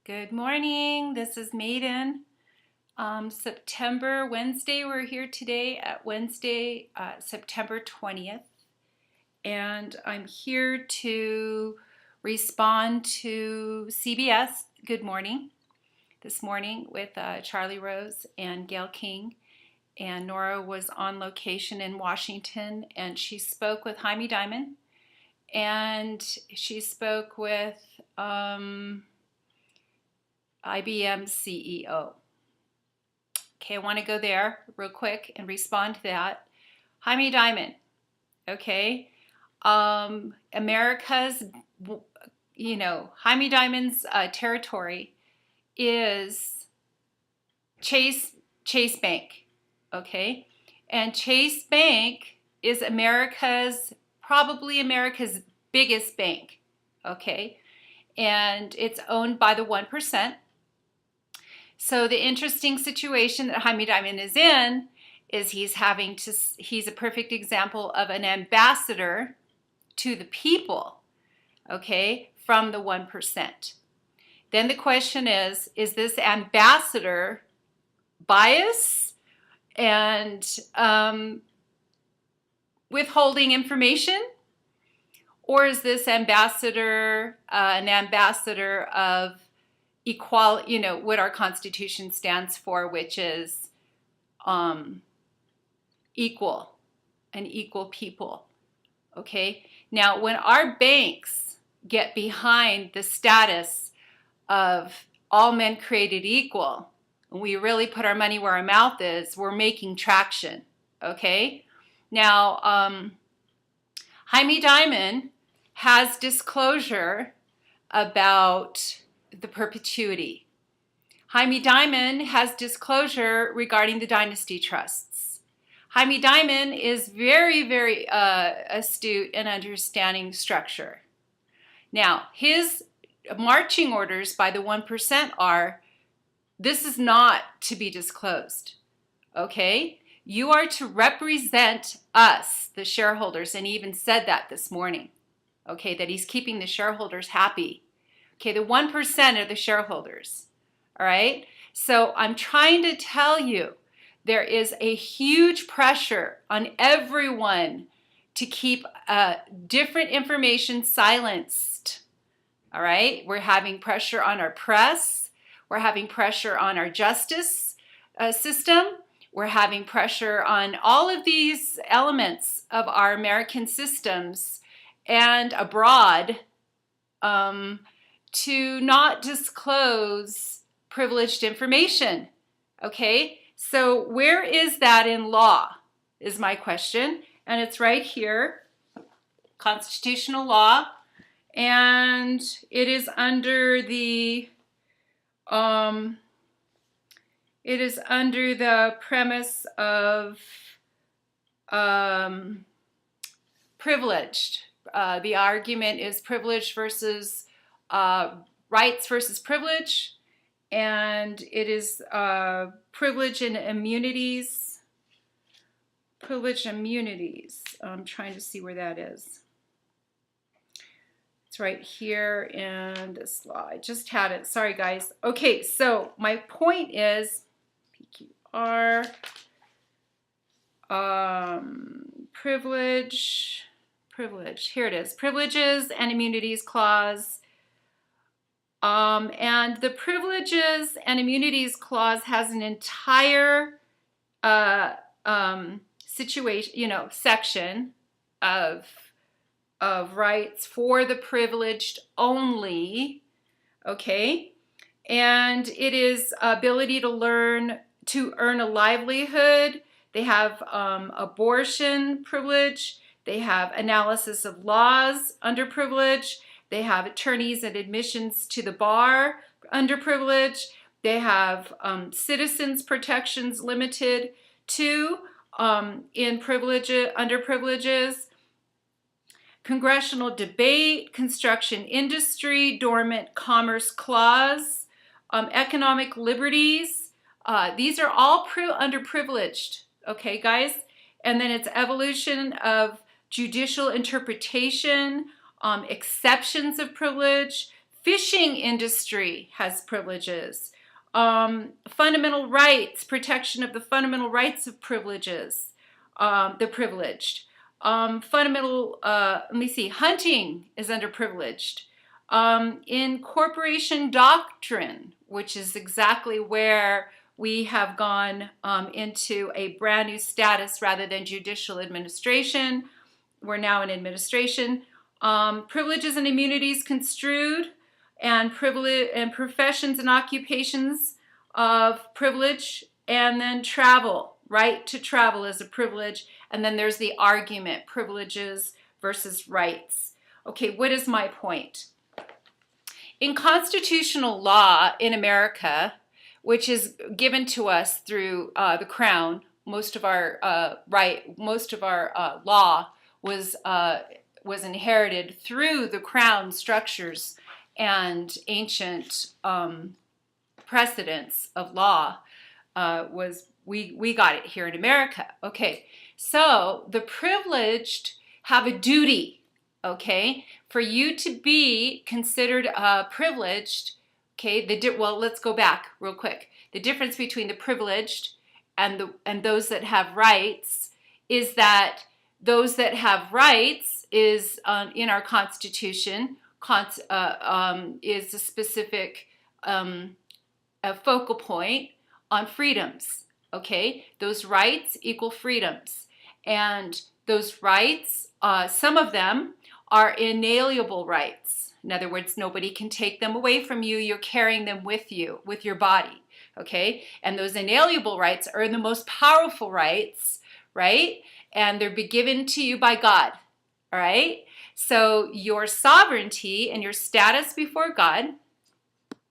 Good morning. This is Maiden. Wednesday. We're here today at Wednesday, September 20th. And I'm here to respond to CBS Good Morning this morning with Charlie Rose and Gail King. And Nora was on location in Washington, and she spoke with Jaime Dimon. And she spoke with IBM CEO. Okay, I want to go there real quick and respond to that. Jaime Dimon, okay. America's, Jaime Dimon's territory is Chase Bank, okay. And Chase Bank is probably America's biggest bank, okay. And it's owned by the 1%. So the interesting situation that Jaime Dimon is in is he's a perfect example of an ambassador to the people, okay, from the 1%. Then the question is this ambassador bias and withholding information? Or is this ambassador an ambassador of equality, what our Constitution stands for, which is equal people, okay? Now, when our banks get behind the status of all men created equal, and we really put our money where our mouth is, we're making traction, okay? Now, Jaime Dimon has disclosure about the Perpetuity. Jaime Dimon has disclosure regarding the dynasty trusts. Jaime Dimon is very, very astute in understanding structure. Now, his marching orders by the 1% are, this is not to be disclosed, okay? You are to represent us, the shareholders, and he even said that this morning, okay, that he's keeping the shareholders happy. Okay, the 1% are the shareholders, all right? So I'm trying to tell you, there is a huge pressure on everyone to keep different information silenced, all right? We're having pressure on our press. We're having pressure on our justice system. We're having pressure on all of these elements of our American systems and abroad, to not disclose privileged information, okay? So where is that in law is my question, and it's right here, constitutional law, and it is under the premise of privileged. The argument is privilege versus rights versus privilege, and it is privilege and immunities. Privilege and immunities. I'm trying to see where that is. It's right here in this law. I just had it. Sorry, guys. Okay, so my point is PQR, privilege. Here it is. Privileges and immunities clause. And the privileges and immunities clause has an entire situation, section of rights for the privileged only, okay? And it is ability to earn a livelihood. They have abortion privilege. They have analysis of laws under privilege. They have attorneys and admissions to the bar under privilege. They have citizens protections limited to under privileges. Congressional debate, construction industry, dormant commerce clause, economic liberties. These are all underprivileged, okay, guys? And then it's evolution of judicial interpretation, exceptions of privilege, Fishing industry has privileges. Fundamental rights, protection of the fundamental rights of privileges, the privileged. Hunting is underprivileged. In corporation doctrine, which is exactly where we have gone into a brand new status rather than judicial administration. We're now in administration. Privileges and immunities construed, and privilege and professions and occupations of privilege, and then travel. Right to travel is a privilege, and then there's the argument, privileges versus rights. Okay, what is my point? In constitutional law in America, which is given to us through the Crown, most of our law was inherited through the Crown structures and ancient precedents of law. We got it here in America. Okay, so the privileged have a duty. Okay, for you to be considered privileged. Okay, let's go back real quick. The difference between the privileged and those that have rights is that those that have rights is in our Constitution is a specific a focal point on freedoms. Okay, those rights equal freedoms, and those rights, some of them are inalienable rights. In other words, nobody can take them away from you. You're carrying them with you, with your body. Okay, and those inalienable rights are the most powerful rights, right? And they're given to you by God. All right. So your sovereignty and your status before God